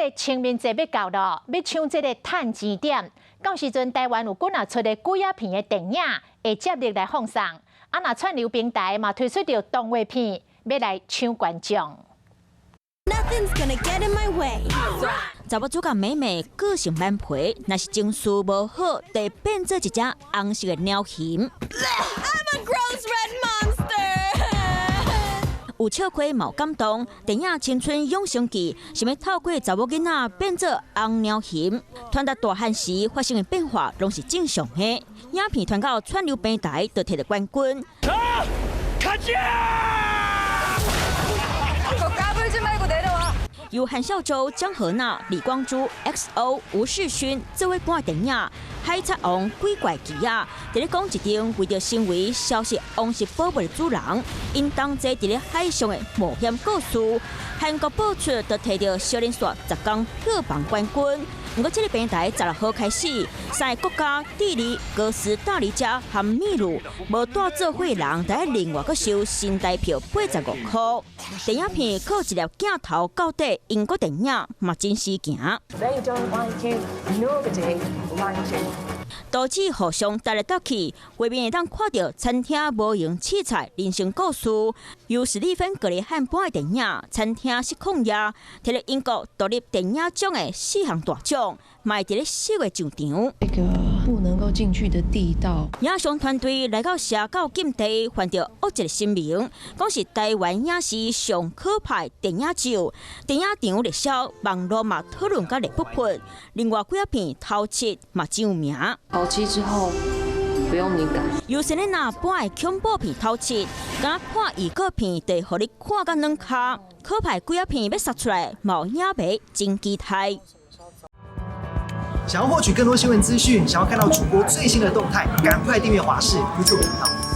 个清明节要到咯，要抢这个趁钱点。到时阵台湾有滚啊出的几啊片的电影会接力来放送，啊那串流平台嘛推出着动画片，要来抢观众。 查某主角美美个性蛮皮，若是情绪无好，就变做一只红色的鸟形。有笑亏冇感动，电影《青春永生记》想要透过查某囡仔变做红鸟形，传达大汉时发生的变化拢是正常的。影片传到串流平台，就摕到冠军。看由韩孝周、江河娜、李光洙、XO、吴世勋作为播电影《海贼王鬼怪奇》啊，在咧讲一场为着成为消失王室宝贝的主人，因同齐伫咧海上的冒险故事。韩国播出就摕到少年线10天票房冠军。不过，这个平台16号开始，3个国家智利、哥斯达黎加和秘鲁无带做会人，在另外收新台票85块。电影片靠一粒镜头到底，英国电影嘛真是行。都市互相搭来搭去，外面会当看到餐厅无用器材人生故事。由史蒂芬·格雷汉播的电影《餐厅失控夜》，摕了英国独立电影奖的4项大奖，卖伫咧4月上场。这个不能够进去的地道。影像团队来到社教禁地，犯着恶一个声明，讲是台湾影视上可拍电影奖。电影场热销，网络嘛讨论甲热不喷。另外几啊片偷窃嘛真有名。头七之后不用你改。由先咧拿播的恐怖片偷窃，敢看预告片，就互你看甲软脚。可拍几啊片要杀出来，冇影迷真期待。想要获取更多新闻资讯，想要看到主播最新的动态，赶快订阅华视 YouTube 频道。